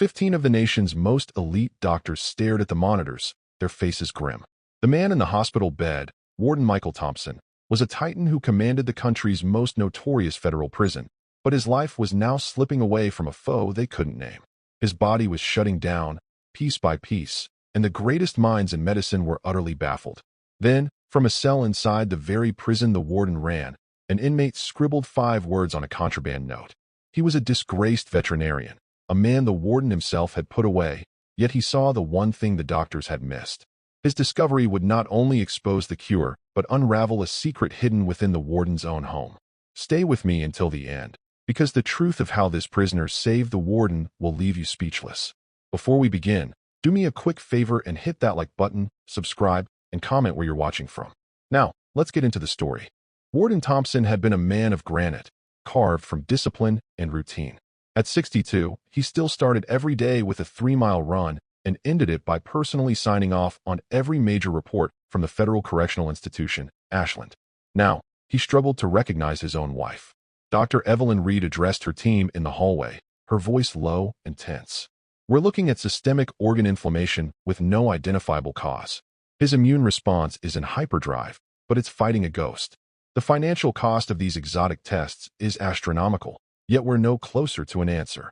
15 of the nation's most elite doctors stared at the monitors, their faces grim. The man in the hospital bed, Warden Michael Thompson, was a titan who commanded the country's most notorious federal prison, but his life was now slipping away from a foe they couldn't name. His body was shutting down, piece by piece, and the greatest minds in medicine were utterly baffled. Then, from a cell inside the very prison the warden ran, an inmate scribbled 5 words on a contraband note. He was a disgraced veterinarian, a man the warden himself had put away, yet he saw the one thing the doctors had missed. His discovery would not only expose the cure, but unravel a secret hidden within the warden's own home. Stay with me until the end, because the truth of how this prisoner saved the warden will leave you speechless. Before we begin, do me a quick favor and hit that like button, subscribe, and comment where you're watching from. Now, let's get into the story. Warden Thompson had been a man of granite, carved from discipline and routine. At 62, he still started every day with a 3-mile run and ended it by personally signing off on every major report from the Federal Correctional Institution, Ashland. Now, he struggled to recognize his own wife. Dr. Evelyn Reed addressed her team in the hallway, her voice low and tense. We're looking at systemic organ inflammation with no identifiable cause. His immune response is in hyperdrive, but it's fighting a ghost. The financial cost of these exotic tests is astronomical, yet we're no closer to an answer.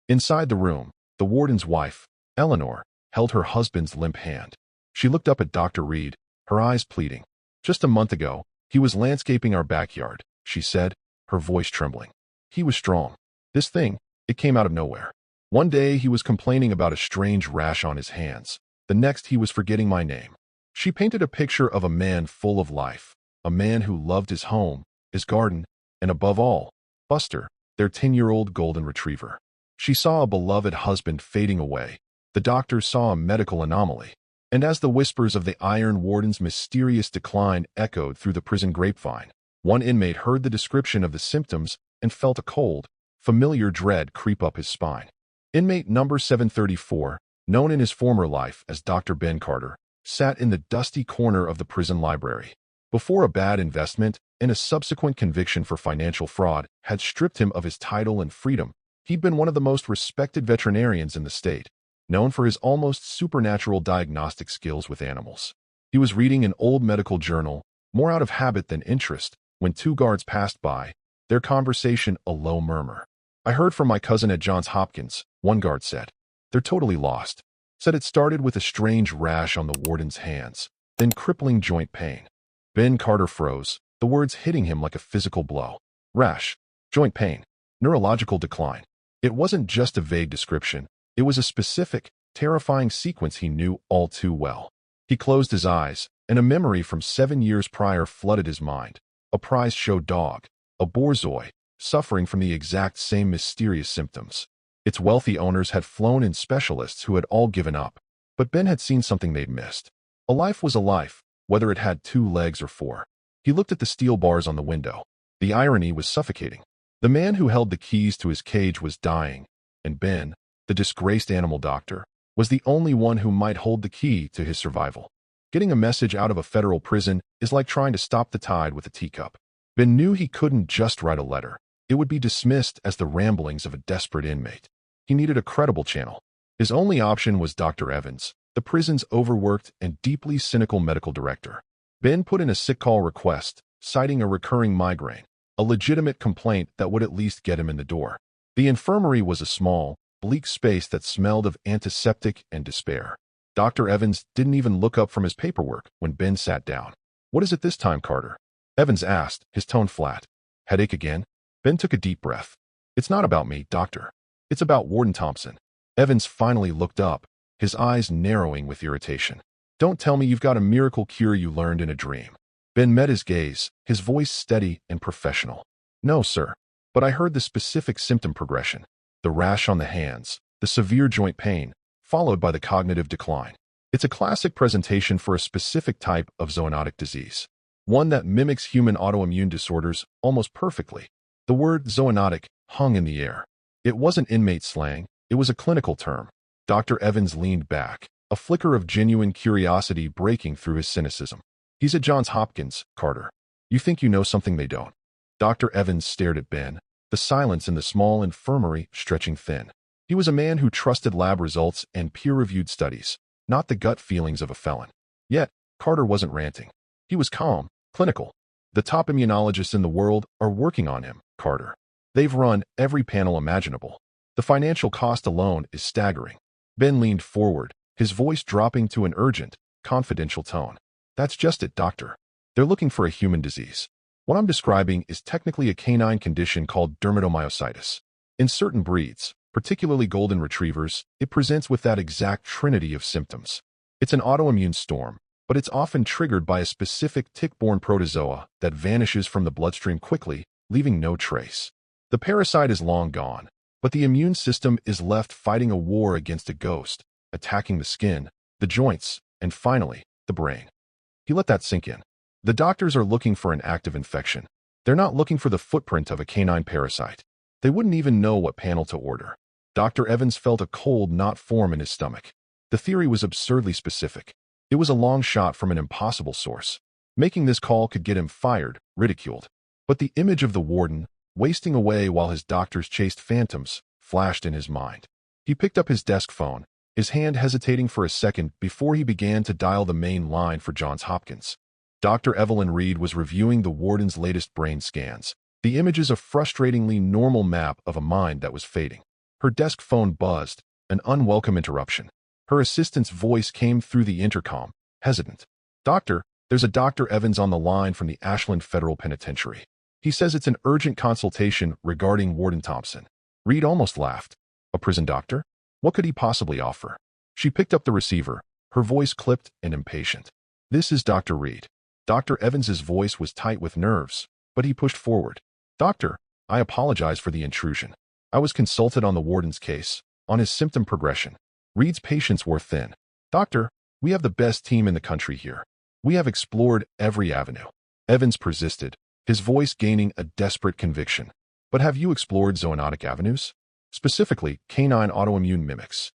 Inside the room, the warden's wife, Eleanor, held her husband's limp hand. She looked up at Dr. Reed, her eyes pleading. Just a month ago, he was landscaping our backyard, she said, her voice trembling. He was strong. This thing, it came out of nowhere. One day he was complaining about a strange rash on his hands. The next he was forgetting my name. She painted a picture of a man full of life, a man who loved his home, his garden, and above all, Buster, their 10-year-old golden retriever. She saw a beloved husband fading away. The doctors saw a medical anomaly. And as the whispers of the Iron Warden's mysterious decline echoed through the prison grapevine, one inmate heard the description of the symptoms and felt a cold, familiar dread creep up his spine. Inmate number 734, known in his former life as Dr. Ben Carter, sat in the dusty corner of the prison library. Before a bad investment and a subsequent conviction for financial fraud had stripped him of his title and freedom, he'd been one of the most respected veterinarians in the state, known for his almost supernatural diagnostic skills with animals. He was reading an old medical journal, more out of habit than interest, when 2 guards passed by, their conversation a low murmur. I heard from my cousin at Johns Hopkins, one guard said. They're totally lost. Said it started with a strange rash on the warden's hands, then crippling joint pain. Ben Carter froze, the words hitting him like a physical blow. Rash, joint pain, neurological decline. It wasn't just a vague description. It was a specific, terrifying sequence he knew all too well. He closed his eyes, and a memory from 7 years prior flooded his mind. A prize show dog, a borzoi, suffering from the exact same mysterious symptoms. Its wealthy owners had flown in specialists who had all given up, but Ben had seen something they'd missed. A life was a life, whether it had 2 legs or 4. He looked at the steel bars on the window. The irony was suffocating. The man who held the keys to his cage was dying, and Ben, the disgraced animal doctor, was the only one who might hold the key to his survival. Getting a message out of a federal prison is like trying to stop the tide with a teacup. Ben knew he couldn't just write a letter. It would be dismissed as the ramblings of a desperate inmate. He needed a credible channel. His only option was Dr. Evans, the prison's overworked and deeply cynical medical director. Ben put in a sick call request, citing a recurring migraine, a legitimate complaint that would at least get him in the door. The infirmary was a small, bleak space that smelled of antiseptic and despair. Dr. Evans didn't even look up from his paperwork when Ben sat down. What is it this time, Carter? Evans asked, his tone flat. Headache again? Ben took a deep breath. It's not about me, doctor. It's about Warden Thompson. Evans finally looked up, his eyes narrowing with irritation. Don't tell me you've got a miracle cure you learned in a dream. Ben met his gaze, his voice steady and professional. No, sir. But I heard the specific symptom progression. The rash on the hands, the severe joint pain, followed by the cognitive decline. It's a classic presentation for a specific type of zoonotic disease. One that mimics human autoimmune disorders almost perfectly. The word zoonotic hung in the air. It wasn't inmate slang, it was a clinical term. Dr. Evans leaned back, a flicker of genuine curiosity breaking through his cynicism. He's at Johns Hopkins, Carter. You think you know something they don't? Dr. Evans stared at Ben, the silence in the small infirmary stretching thin. He was a man who trusted lab results and peer-reviewed studies, not the gut feelings of a felon. Yet, Carter wasn't ranting. He was calm, clinical. The top immunologists in the world are working on him, Carter. They've run every panel imaginable. The financial cost alone is staggering. Ben leaned forward, his voice dropping to an urgent, confidential tone. That's just it, doctor. They're looking for a human disease. What I'm describing is technically a canine condition called dermatomyositis. In certain breeds, particularly golden retrievers, it presents with that exact trinity of symptoms. It's an autoimmune storm, but it's often triggered by a specific tick-borne protozoa that vanishes from the bloodstream quickly, leaving no trace. The parasite is long gone, but the immune system is left fighting a war against a ghost, attacking the skin, the joints, and finally, the brain. He let that sink in. The doctors are looking for an active infection. They're not looking for the footprint of a canine parasite. They wouldn't even know what panel to order. Dr. Evans felt a cold knot form in his stomach. The theory was absurdly specific. It was a long shot from an impossible source. Making this call could get him fired, ridiculed. But the image of the warden, wasting away while his doctors chased phantoms, flashed in his mind. He picked up his desk phone, his hand hesitating for a second before he began to dial the main line for Johns Hopkins. Dr. Evelyn Reed was reviewing the warden's latest brain scans. The image is a frustratingly normal map of a mind that was fading. Her desk phone buzzed, an unwelcome interruption. Her assistant's voice came through the intercom, hesitant. Doctor, there's a Dr. Evans on the line from the Ashland Federal Penitentiary. He says it's an urgent consultation regarding Warden Thompson. Reed almost laughed. A prison doctor? What could he possibly offer? She picked up the receiver, her voice clipped and impatient. This is Dr. Reed. Dr. Evans's voice was tight with nerves, but he pushed forward. Doctor, I apologize for the intrusion. I was consulted on the warden's case, on his symptom progression. Reed's patience wore thin. Doctor, we have the best team in the country here. We have explored every avenue. Evans persisted, his voice gaining a desperate conviction. But have you explored zoonotic avenues? Specifically, canine autoimmune mimics.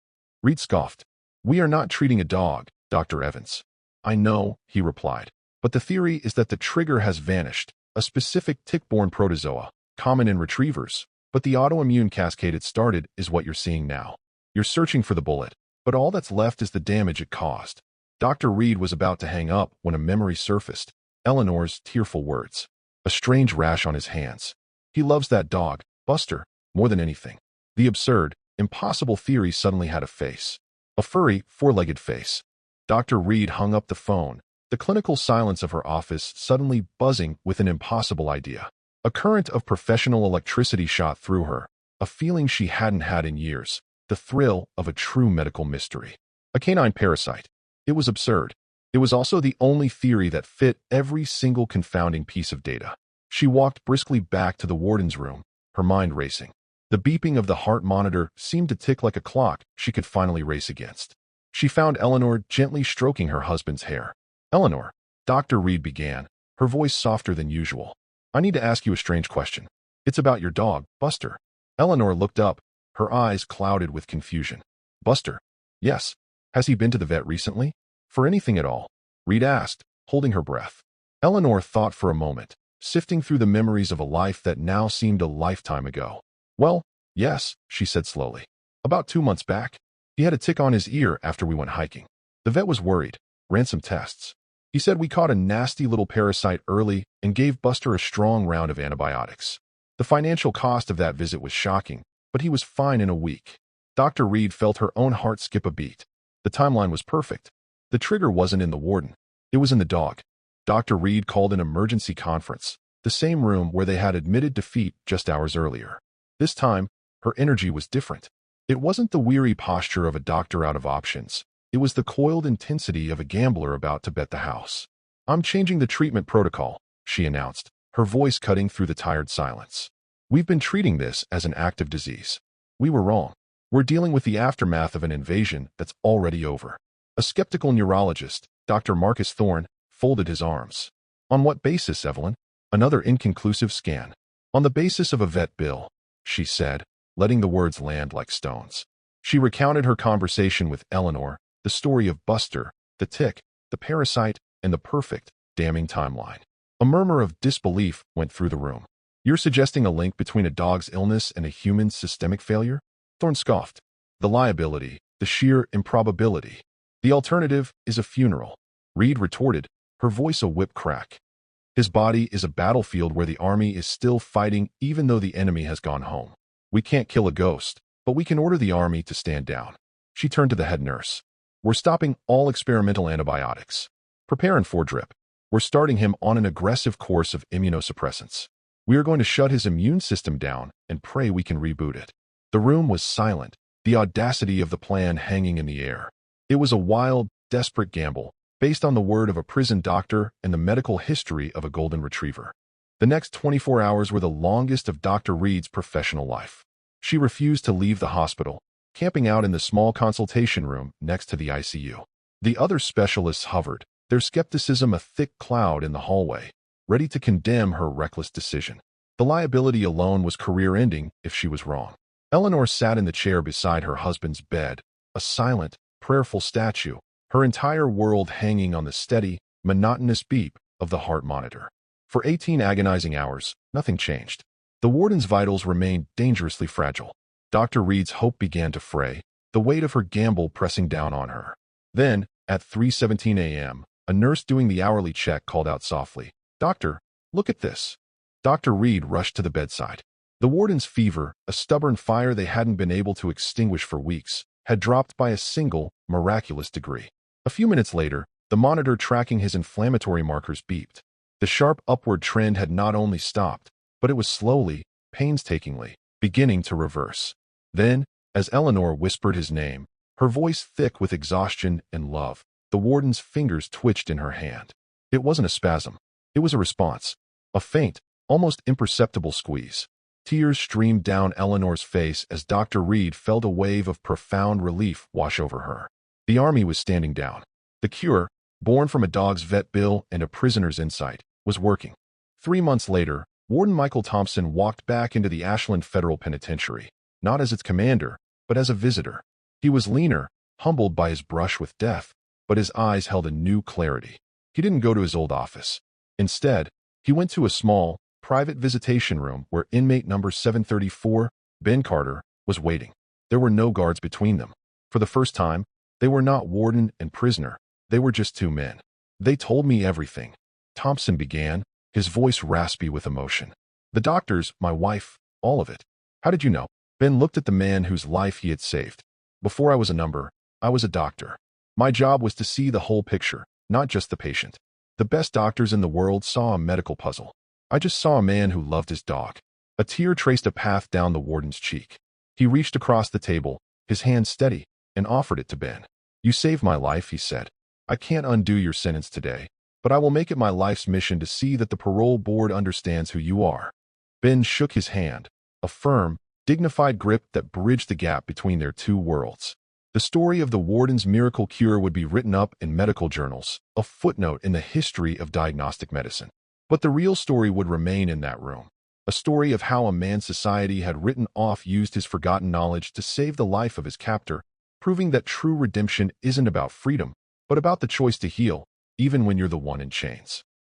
Reed scoffed. We are not treating a dog, Dr. Evans. I know, he replied. But the theory is that the trigger has vanished, a specific tick-borne protozoa, common in retrievers. But the autoimmune cascade it started is what you're seeing now. You're searching for the bullet, but all that's left is the damage it caused. Dr. Reed was about to hang up when a memory surfaced. Eleanor's tearful words. A strange rash on his hands. He loves that dog, Buster, more than anything. The absurd, impossible theory suddenly had a face. A furry, four-legged face. Dr. Reed hung up the phone, the clinical silence of her office suddenly buzzing with an impossible idea. A current of professional electricity shot through her, a feeling she hadn't had in years, the thrill of a true medical mystery. A canine parasite. It was absurd. It was also the only theory that fit every single confounding piece of data. She walked briskly back to the warden's room, her mind racing. The beeping of the heart monitor seemed to tick like a clock she could finally race against. She found Eleanor gently stroking her husband's hair. Eleanor, Dr. Reed began, her voice softer than usual. I need to ask you a strange question. It's about your dog, Buster. Eleanor looked up, her eyes clouded with confusion. Buster? Yes. Has he been to the vet recently? For anything at all? Reed asked, holding her breath. Eleanor thought for a moment, sifting through the memories of a life that now seemed a lifetime ago. Well, yes, she said slowly. About 2 months back. He had a tick on his ear after we went hiking. The vet was worried, ran some tests. He said we caught a nasty little parasite early and gave Buster a strong round of antibiotics. The financial cost of that visit was shocking, but he was fine in a week. Dr. Reed felt her own heart skip a beat. The timeline was perfect. The trigger wasn't in the warden. It was in the dog. Dr. Reed called an emergency conference, the same room where they had admitted defeat just hours earlier. This time, her energy was different. It wasn't the weary posture of a doctor out of options. It was the coiled intensity of a gambler about to bet the house. I'm changing the treatment protocol, she announced, her voice cutting through the tired silence. We've been treating this as an active disease. We were wrong. We're dealing with the aftermath of an invasion that's already over. A skeptical neurologist, Dr. Marcus Thorne, folded his arms. On what basis, Evelyn? Another inconclusive scan. On the basis of a vet bill, she said, letting the words land like stones. She recounted her conversation with Eleanor, the story of Buster, the tick, the parasite, and the perfect, damning timeline. A murmur of disbelief went through the room. You're suggesting a link between a dog's illness and a human's systemic failure? Thorne scoffed. The liability, the sheer improbability. The alternative is a funeral. Reed retorted, her voice a whip crack. His body is a battlefield where the army is still fighting even though the enemy has gone home. We can't kill a ghost, but we can order the army to stand down. She turned to the head nurse. We're stopping all experimental antibiotics. Preparing for drip. We're starting him on an aggressive course of immunosuppressants. We are going to shut his immune system down and pray we can reboot it. The room was silent, the audacity of the plan hanging in the air. It was a wild, desperate gamble, based on the word of a prison doctor and the medical history of a golden retriever. The next 24 hours were the longest of Dr. Reed's professional life. She refused to leave the hospital, camping out in the small consultation room next to the ICU. The other specialists hovered, their skepticism a thick cloud in the hallway, ready to condemn her reckless decision. The liability alone was career-ending if she was wrong. Eleanor sat in the chair beside her husband's bed, a silent, prayerful statue, her entire world hanging on the steady, monotonous beep of the heart monitor. For 18 agonizing hours, nothing changed. The warden's vitals remained dangerously fragile. Dr. Reed's hope began to fray, the weight of her gamble pressing down on her. Then, at 3:17 a.m., a nurse doing the hourly check called out softly, "Doctor, look at this." Dr. Reed rushed to the bedside. The warden's fever, a stubborn fire they hadn't been able to extinguish for weeks, had dropped by a single, miraculous degree. A few minutes later, the monitor tracking his inflammatory markers beeped. The sharp upward trend had not only stopped, but it was slowly, painstakingly, beginning to reverse. Then, as Eleanor whispered his name, her voice thick with exhaustion and love, the warden's fingers twitched in her hand. It wasn't a spasm. It was a response. A faint, almost imperceptible squeeze. Tears streamed down Eleanor's face as Dr. Reed felt a wave of profound relief wash over her. The army was standing down. The cure, born from a dog's vet bill and a prisoner's insight, was working. 3 months later, Warden Michael Thompson walked back into the Ashland Federal Penitentiary, not as its commander, but as a visitor. He was leaner, humbled by his brush with death, but his eyes held a new clarity. He didn't go to his old office. Instead, he went to a small, private visitation room where inmate number 734, Ben Carter, was waiting. There were no guards between them. For the first time, they were not warden and prisoner. They were just two men. "They told me everything," Thompson began, his voice raspy with emotion. "The doctors, my wife, all of it." "How did you know?" Ben looked at the man whose life he had saved. "Before I was a number, I was a doctor. My job was to see the whole picture, not just the patient. The best doctors in the world saw a medical puzzle. I just saw a man who loved his dog." A tear traced a path down the warden's cheek. He reached across the table, his hand steady, and offered it to Ben. "You saved my life," he said. "I can't undo your sentence today, but I will make it my life's mission to see that the parole board understands who you are." Ben shook his hand, a firm, dignified grip that bridged the gap between their two worlds. The story of the warden's miracle cure would be written up in medical journals, a footnote in the history of diagnostic medicine. But the real story would remain in that room. A story of how a man society had written off used his forgotten knowledge to save the life of his captor, proving that true redemption isn't about freedom, but about the choice to heal, even when you're the one in chains.